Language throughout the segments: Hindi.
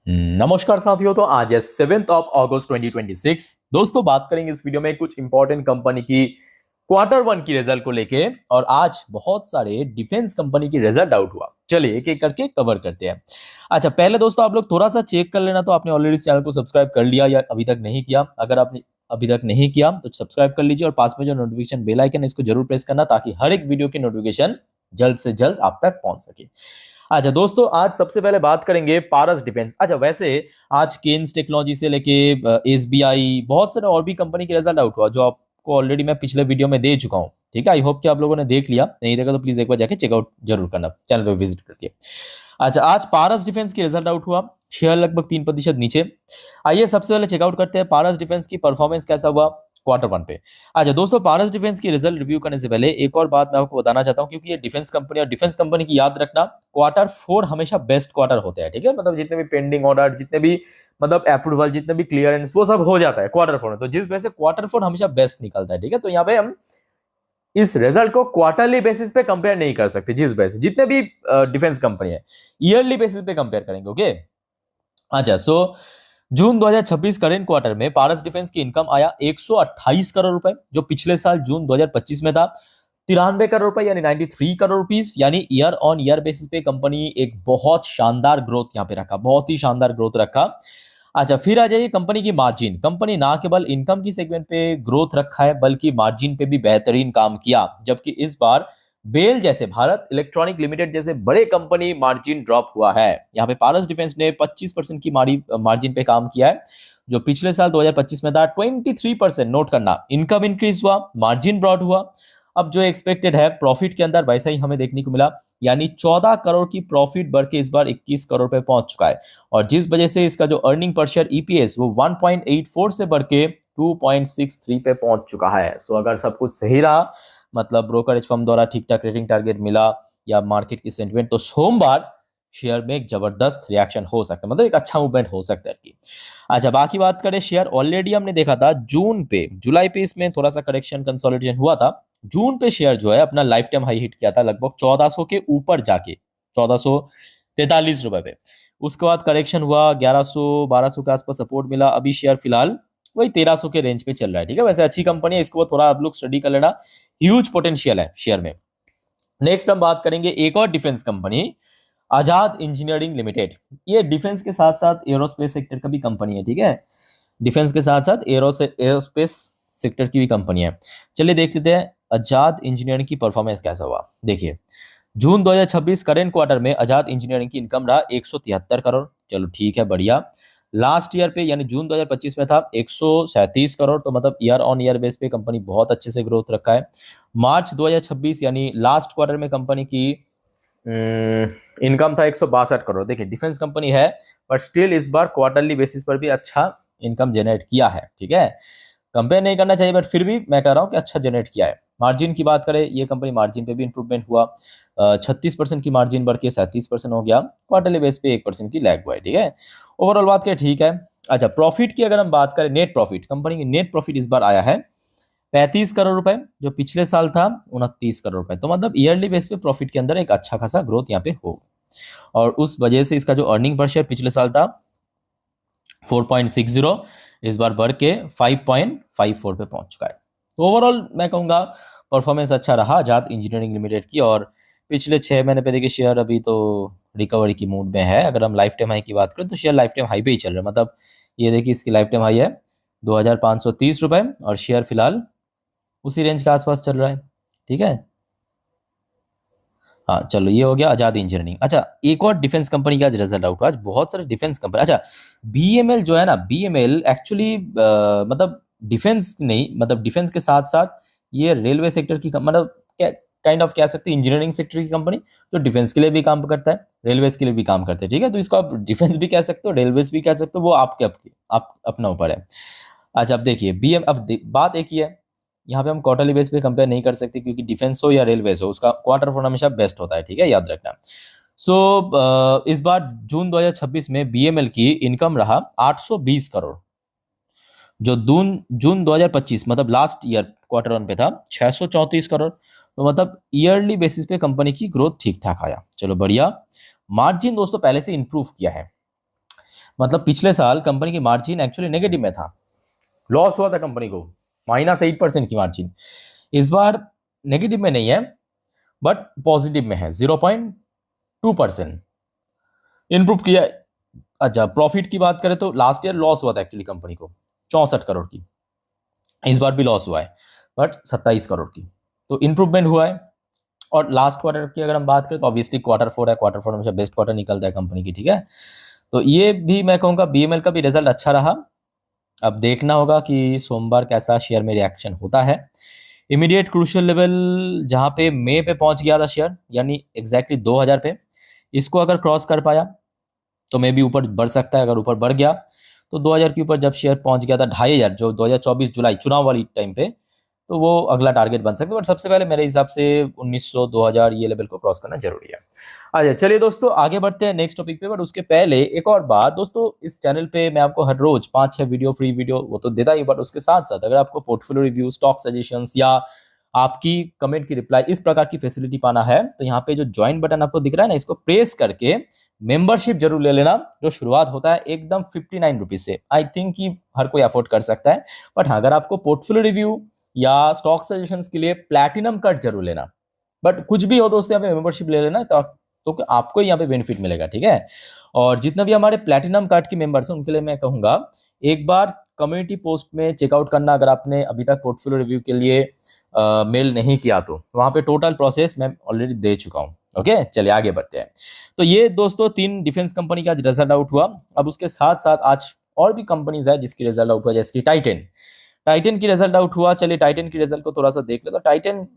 नमस्कार साथियों। तो आज है 7 अगस्त 2026। दोस्तों बात करेंगे इस वीडियो में कुछ इंपॉर्टेंट कंपनी की Q1 की रिजल्ट को लेके। और आज बहुत सारे डिफेंस कंपनी की रिजल्ट आउट हुआ। चलिए एक एक करके कवर करते हैं। अच्छा, पहले दोस्तों आप लोग थोड़ा सा चेक कर लेना, तो आपने ऑलरेडी इस चैनल को सब्सक्राइब कर लिया या अभी तक नहीं किया। अगर आपने अभी तक नहीं किया तो सब्सक्राइब कर लीजिए और पास में जो नोटिफिकेशन बेल आइकन है इसको जरूर प्रेस करना, ताकि हर एक वीडियो की नोटिफिकेशन जल्द से जल्द आप तक पहुंच सके। अच्छा दोस्तों, आज सबसे पहले बात करेंगे पारस डिफेंस। अच्छा वैसे आज केन्स टेक्नोलॉजी से लेके एसबीआई, बहुत सारे और भी कंपनी के रिजल्ट आउट हुआ, जो आपको ऑलरेडी मैं पिछले वीडियो में दे चुका हूं। ठीक है, आई होप कि आप लोगों ने देख लिया। नहीं देखा तो प्लीज एक बार जाके चेकआउट जरूर करना, चैनल पे विजिट करके। अच्छा, आज पारस डिफेंस की रिजल्ट आउट हुआ। शेयर लगभग 3% नीचे। आइए सबसे पहले चेकआउट करते हैं पारस डिफेंस की परफॉर्मेंस कैसा हुआ Q1 पे। अच्छा दोस्तों, पारस डिफेंस की रिजल्ट रिव्यू करने से पहले एक और बात मैं आपको बताना चाहता हूं, क्योंकि ये डिफेंस कंपनी और डिफेंस कंपनी की याद रखना, Q4 हमेशा बेस्ट क्वार्टर होते हैं। ठीक है, मतलब जितने भी पेंडिंग ऑर्डर, जितने भी मतलब अप्रूवल, जितने भी क्लियरेंस, वो सब हो जाता है Q4 में। तो जिस वजह से Q4 हमेशा बेस्ट निकलता है। ठीक है, तो यहाँ पे हम इस रिजल्ट को क्वार्टरली बेसिस पे कंपेयर नहीं कर सकते। जिस वजह से जितने भी डिफेंस कंपनी है, ईयरली बेसिस पे कंपेयर करेंगे। ओके। अच्छा, सो जून 2026 करेंट क्वार्टर में पारस डिफेंस की इनकम आया 128 करोड़ रुपए, जो पिछले साल जून 2025 में था 93 करोड़ रुपए, यानी 93 करोड़ रुपीस। यानी ईयर ऑन ईयर बेसिस पे कंपनी एक बहुत शानदार ग्रोथ यहाँ पे रखा, बहुत ही शानदार ग्रोथ रखा। अच्छा, फिर आ जाइए कंपनी की मार्जिन। कंपनी ना केवल इनकम की सेगमेंट पे ग्रोथ रखा है, बल्कि मार्जिन पे भी बेहतरीन काम किया। जबकि इस बार बेल जैसे, भारत इलेक्ट्रॉनिक लिमिटेड जैसे बड़े कंपनी मार्जिन ड्रॉप हुआ है। यहाँ पे पारस डिफेंस ने 25% की मार्जिन पे काम किया है, जो पिछले साल 2025 में था 23%। नोट करना, इनकम इंक्रीज हुआ, मार्जिन ब्रॉड हुआ। अब जो एक्सपेक्टेड है प्रॉफिट के अंदर वैसा ही हमें देखने को मिला, यानी 14 करोड़ की प्रॉफिट बढ़ के इस बार 21 करोड़ पे पहुंच चुका है। और जिस वजह से इसका जो अर्निंग पर शेयर ईपीएस वो 1.84 से बढ़ के 2.63 पे पहुंच चुका है। सो अगर सब कुछ सही रहा, मतलब ब्रोकरेज फर्म द्वारा ठीक ठाक रेटिंग टारगेट मिला या मार्केट की सेंटिमेंट, तो सोमवार शेयर में एक जबरदस्त रिएक्शन हो सकता है, मतलब एक अच्छा मूवमेंट हो सकता है कि। अच्छा, बाकी बात करें शेयर, ऑलरेडी हमने देखा था जून पे, जुलाई पे इसमें थोड़ा सा करेक्शन कंसोलिडेशन हुआ था। जून पे शेयर जो है अपना लाइफ टाइम हाई हिट किया था, लगभग 1400 के ऊपर जाके 1443 रुपए पे। उसके बाद करेक्शन हुआ, 1100 1200 के आसपास सपोर्ट मिला। अभी शेयर फिलहाल वही 1300 के रेंज पे चल रहा है। ठीक है, वैसे अच्छी कंपनी है, इसको थोड़ा आप लोग स्टडी कर लेना, ह्यूज पोटेंशियल है शेयर में। नेक्स्ट हम बात करेंगे एक और डिफेंस कंपनी, आजाद इंजीनियरिंग लिमिटेड। ये डिफेंस के साथ साथ एरोस्पेस सेक्टर का भी कंपनी है। ठीक है, डिफेंस के साथ साथ एरोस्पेस सेक्टर की भी कंपनी है। चलिए देख लेते हैं आजाद इंजीनियरिंग की परफॉर्मेंस कैसा हुआ। देखिए, जून 2026 करेंट क्वार्टर में आजाद इंजीनियरिंग की इनकम रहा 173 करोड़। चलो ठीक है, बढ़िया। लास्ट ईयर पे यानी जून 2025 में था 137 करोड़। तो मतलब ईयर ऑन ईयर बेस पे कंपनी बहुत अच्छे से ग्रोथ रखा है। मार्च 2026 यानी लास्ट क्वार्टर में कंपनी की इनकम था 162 करोड़। देखिए, डिफेंस कंपनी है बट स्टिल इस बार क्वार्टरली बेसिस पर भी अच्छा इनकम जनरेट किया है। ठीक है, कंपेयर नहीं करना चाहिए बट फिर भी मैं कह रहा हूं कि अच्छा जनरेट किया है। मार्जिन की बात करें, ये कंपनी मार्जिन पे भी इंप्रूवमेंट हुआ, 36% की मार्जिन बढ़ के 37% हो गया। क्वार्टरली बेस पे 1% की लैग हुआ है। ठीक है, ओवरऑल बात करें ठीक है। अच्छा, प्रॉफिट की अगर हम बात करें, नेट प्रॉफिट, कंपनी की नेट प्रॉफिट इस बार आया है 35 करोड़ रुपए, जो पिछले साल था 29 करोड़ रुपए। तो मतलब ईयरली बेस पे प्रॉफिट के अंदर एक अच्छा खासा ग्रोथ यहाँ पे हो, और उस वजह से इसका जो अर्निंग पर शेयर पिछले साल था 4.60, इस बार बढ़ के 5.54 पे पहुंच चुका है। तो ओवरऑल मैं कहूँगा परफॉर्मेंस अच्छा रहा आजाद इंजीनियरिंग लिमिटेड की। और पिछले 6 महीने पे देखिए शेयर अभी तो रिकवरी की मूड में है। अगर हम लाइफ टाइम हाई की बात करें तो शेयर लाइफ टाइम हाई पे ही चल रहा है। मतलब ये देखिए, इसकी लाइफ टाइम हाई है 2530 रुपए, और शेयर फिलहाल उसी रेंज के आसपास चल रहा है। ठीक है, हाँ चलो, ये हो गया आजाद इंजीनियरिंग। अच्छा, एक और डिफेंस कंपनी का आज रिजल्ट आउट हुआ। आज बहुत सारे डिफेंस कंपनी, अच्छा बीएमएल जो है ना, बीएमएल एक्चुअली मतलब डिफेंस नहीं, मतलब डिफेंस के साथ साथ ये रेलवे सेक्टर की मतलब काइंड ऑफ कह सकते हैं इंजीनियरिंग सेक्टर की कंपनी, जो डिफेंस के लिए भी काम करता है, रेलवेज के लिए भी काम करते हैं। ठीक है, तो इसको आप डिफेंस भी कह सकते हो, रेलवेज भी कह सकते हो, वो आप अपना ऊपर है। अच्छा, अब देखिए बात एक ही है, यहाँ पे हम क्वार्टरली बेस पे कंपेयर नहीं कर सकते, क्योंकि डिफेंस हो या रेलवेज हो, उसका Q4 हमेशा बेस्ट होता है। ठीक है, याद रखना। सो इस बार जून 2026 में बीएमएल की इनकम रहा 820 करोड़, जो जून जून 2025 मतलब लास्ट ईयर Q1 पे था 634 करोड़। तो मतलब ईयरली बेसिस पे कंपनी की ग्रोथ ठीक ठाक आया। चलो बढ़िया। मार्जिन दोस्तों पहले से इंप्रूव किया है। मतलब पिछले साल कंपनी की मार्जिन एक्चुअली नेगेटिव में था, लॉस हुआ था कंपनी को, -8% की मार्जिन। इस बार नेगेटिव में नहीं है बट पॉजिटिव में है, 0.2% इंप्रूव किया है। अच्छा, प्रॉफिट की बात करें तो लास्ट ईयर लॉस हुआ था एक्चुअली कंपनी को 64 करोड़ की, इस बार भी लॉस हुआ है बट 27 करोड़ की, तो इंप्रूवमेंट हुआ है। और लास्ट क्वार्टर की अगर हम बात करें तो ऑब्वियसली Q4 है, Q4 हमेशा बेस्ट क्वार्टर निकलता है कंपनी की, ठीक है। तो ये भी मैं कहूँगा BML का भी रिजल्ट अच्छा रहा। अब देखना होगा कि सोमवार कैसा शेयर में रिएक्शन होता है। इमीडिएट क्रूशियल लेवल जहाँ पे मई पे पहुंच गया था शेयर, यानी एग्जैक्टली 2000 पे, इसको अगर क्रॉस कर पाया तो मे भी ऊपर बढ़ सकता है। अगर ऊपर बढ़ गया तो 2000 के ऊपर जब शेयर पहुंच गया था 2500, जो 2024 जुलाई चुनाव वाली टाइम पे, तो वो अगला टारगेट बन सकता है। बट सबसे पहले मेरे हिसाब से 1900 2000 ये लेवल को क्रॉस करना जरूरी है। अच्छा चलिए दोस्तों आगे बढ़ते हैं नेक्स्ट टॉपिक पे। बट उसके पहले एक और बात दोस्तों, इस चैनल पे मैं आपको हर रोज 5-6 वीडियो, फ्री वीडियो वो तो देता ही, बट उसके साथ साथ अगर आपको पोर्टफोलियो रिव्यू, स्टॉक सजेशंस या आपकी कमेंट की रिप्लाई, इस प्रकार की फैसिलिटी पाना है तो यहाँ पे जो ज्वाइन बटन आपको दिख रहा है ना, इसको प्रेस करके मेंबरशिप जरूर ले लेना। जो शुरुआत होता है एकदम 59 रुपीज से, आई थिंक कि हर कोई अफोर्ड कर सकता है। बट हाँ, अगर आपको पोर्टफोलियो रिव्यू या स्टॉक सजेशंस के लिए प्लैटिनम कार्ड जरूर लेना। बट कुछ भी हो दोस्तों, यहाँ पे मेंबरशिप ले लेना तो आपको यहाँ पे बेनिफिट मिलेगा, ठीक है। और जितने भी हमारे प्लैटिनम कार्ड के मेंबर्स हैं उनके लिए मैं कहूंगा एक बार कम्युनिटी पोस्ट में चेकआउट करना, अगर आपने अभी तक पोर्टफोलियो रिव्यू के लिए मेल नहीं किया तो वहां पे टोटल प्रोसेस मैं ऑलरेडी दे चुका हूँ। ओके चलिए आगे बढ़ते हैं। तो ये दोस्तों 3 डिफेंस कंपनी का आज रिजल्ट आउट हुआ। अब उसके साथ साथ आज और भी कंपनीज है जिसकी रिजल्ट आउट हुआ, जैसे कि टाइटन की रिजल्ट आउट हुआ। चलिए टाइटन की रिजल्ट को थोड़ा सा देख ले। तो टाइटन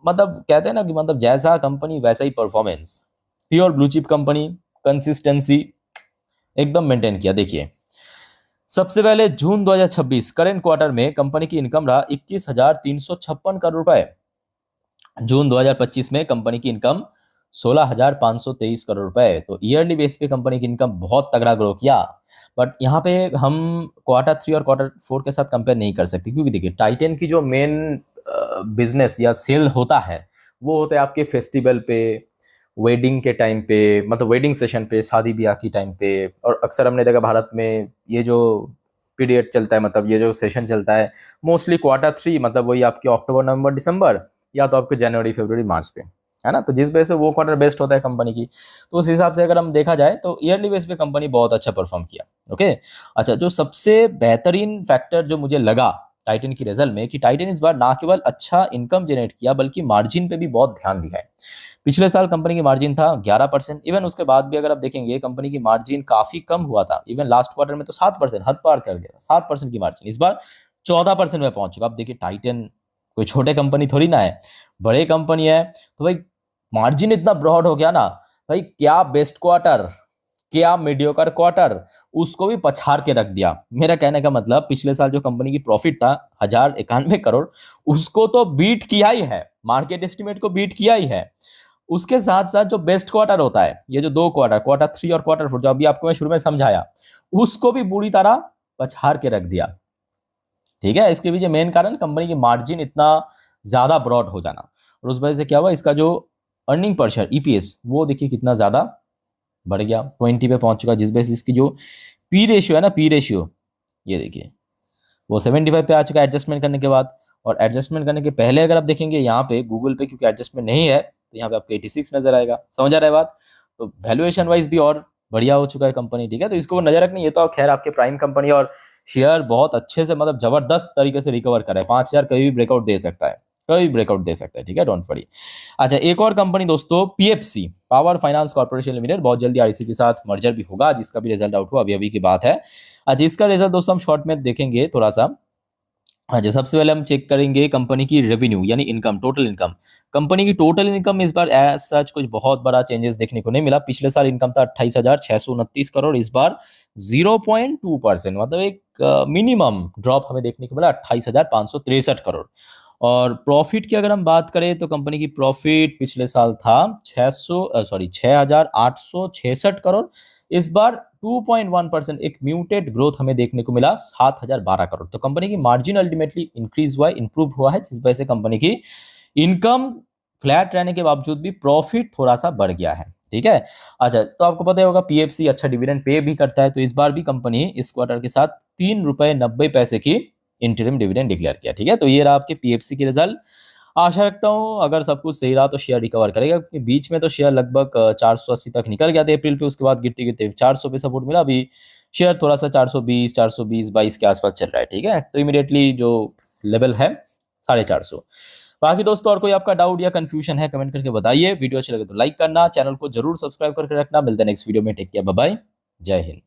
मतलब कहते हैं ना कि मतलब जैसा कंपनी वैसा ही performance, pure blue chip company, consistency एकदम मेंटेन किया। देखिए सबसे पहले जून 2026 करेंट क्वार्टर में कंपनी की इनकम रहा 21,356 करोड़ रुपए। जून 2025 में कंपनी की इनकम 16,523 करोड़ रुपए। तो ईयरली बेस पे कंपनी की इनकम बहुत तगड़ा ग्रो किया। बट यहाँ पे हम Q3 और Q4 के साथ कंपेयर नहीं कर सकते, क्योंकि देखिए टाइटन की जो मेन बिजनेस या सेल होता है वो होता है आपके फेस्टिवल पे, वेडिंग के टाइम पे, मतलब वेडिंग सेशन पे, शादी ब्याह की टाइम पे। और अक्सर हमने देखा भारत में ये जो पीरियड चलता है, मतलब ये जो सेशन चलता है मोस्टली Q3, मतलब वही आपके अक्टूबर नवंबर दिसंबर, या तो आपके जनवरी फरवरी मार्च पे, है ना। तो जिस वजह से वो क्वार्टर बेस्ट होता है कंपनी की। तो उस हिसाब से अगर हम देखा जाए तो ईयरली बेस पे कंपनी बहुत अच्छा परफॉर्म किया। ओके अच्छा, जो सबसे बेहतरीन फैक्टर जो मुझे लगा टाइटन की रिजल्ट में, कि टाइटन इस बार ना केवल अच्छा इनकम जनरेट किया बल्कि मार्जिन पे भी बहुत ध्यान दिया है। पिछले साल कंपनी की मार्जिन था 11%, इवन उसके बाद भी अगर आप देखेंगे कंपनी की मार्जिन काफी कम हुआ था। इवन लास्ट क्वार्टर में तो 7%, हद पार कर गया 7% की मार्जिन, इस बार 14% में पहुंच चुका। अब देखिए टाइटन कोई छोटे कंपनी थोड़ी ना है, बड़े कंपनी है। तो भाई मार्जिन इतना ब्रॉड हो गया ना, भाई क्या बेस्ट क्वार्टर, क्या मीडियोकर क्वार्टर, उसको भी पछाड़ के रख दिया। मेरा कहने का मतलब पिछले साल जो कंपनी की प्रॉफिट था 1091 करोड़, उसको तो बीट किया ही है, मार्केट एस्टिमेट को बीट किया ही है। उसके साथ साथ जो बेस्ट क्वार्टर होता है, ये जो 2 क्वार्टर, Q3 और Q4, जो अभी आपको मैं शुरू में समझाया, उसको भी बुरी तरह पछाड़ के रख दिया। ठीक है, इसके पीछे मेन कारण कंपनी की मार्जिन इतना ज्यादा ब्रॉड हो जाना। और उस वजह से क्या हुआ, इसका जो अर्निंग पर शेयर EPS वो देखिए कितना ज्यादा बढ़ गया, 20 पे पहुंच चुका। जिस वजह से इसकी जो पी रेशियो है ना, पी रेशियो ये देखिए वो 75 पे आ चुका है एडजस्टमेंट करने के बाद। और एडजस्टमेंट करने के पहले अगर आप देखेंगे यहाँ पे गूगल पे, क्योंकि एडजस्टमेंट नहीं है, तो यहाँ पे आपको 86 नजर आएगा। समझ आ रहा है बात। तो वैल्यूएशन वाइज भी और बढ़िया हो चुका है कंपनी, ठीक है। तो इसको नजर रखनी। ये तो खैर आपके प्राइम कंपनी, और शेयर बहुत अच्छे से मतलब जबरदस्त तरीके से रिकवर कर रहा है। 5000 कभी भी ब्रेकआउट दे सकता है, कभी ब्रेकआउट दे सकता है, ठीक है, डोंट वरी। अच्छा, एक और कंपनी दोस्तों PFC, power finance corporation limited, बहुत जल्दी REC के साथ मर्जर भी होगा, जिसका भी रिजल्ट आउट हुआ अभी अभी की बात है। अच्छा, इसका रिजल्ट दोस्तों हम शॉर्ट में देखेंगे थोड़ा सा। अच्छा, सबसे पहले हम चेक करेंगे कंपनी की रेवेन्यू यानी इनकम, टोटल इनकम। कंपनी की टोटल इनकम इस बार एज सच कुछ बहुत बड़ा चेंजेस देखने को नहीं मिला। पिछले साल इनकम था 28,629 करोड़, इस बार 0.2%, मतलब एक मिनिमम ड्रॉप हमें देखने को मिला, 28,563 करोड़। और प्रॉफिट की अगर हम बात करें तो कंपनी की प्रॉफिट पिछले साल था 6,866 करोड़, इस बार 2.1% एक म्यूटेड ग्रोथ हमें देखने को मिला, 7,012 करोड़। तो कंपनी की मार्जिन अल्टीमेटली इंक्रीज हुआ है, इंप्रूव हुआ है, जिस वजह से कंपनी की इनकम फ्लैट रहने के बावजूद भी प्रॉफिट थोड़ा सा बढ़ गया है। ठीक है। अच्छा, तो आपको पता ही होगा पीएफसी अच्छा डिविडेंड पे भी करता है, तो इस बार भी कंपनी इस क्वार्टर के साथ 3 रुपए 90 पैसे की इंटरिम डिविडेंड डिक्लेयर किया। ठीक है, तो ये रहा आपके पीएफसी की रिजल्ट। आशा रखता हूँ अगर सब कुछ सही रहा तो शेयर रिकवर करेगा, क्योंकि बीच में तो शेयर लगभग 480 तक निकल गया था अप्रैल पे, उसके बाद गिरते गिरते 400 पे सपोर्ट मिला। अभी शेयर थोड़ा सा 420 22 के आसपास चल रहा है। ठीक है, तो इमीडिएटली जो लेवल है 450। बाकी दोस्तों और कोई आपका डाउट या कंफ्यूजन है कमेंट करके बताइए। वीडियो अच्छी लगे तो लाइक करना, चैनल को जरूर सब्सक्राइब करके रखना। मिलते हैं नेक्स्ट वीडियो में। टेक केयर, बाय बाय, जय हिंद।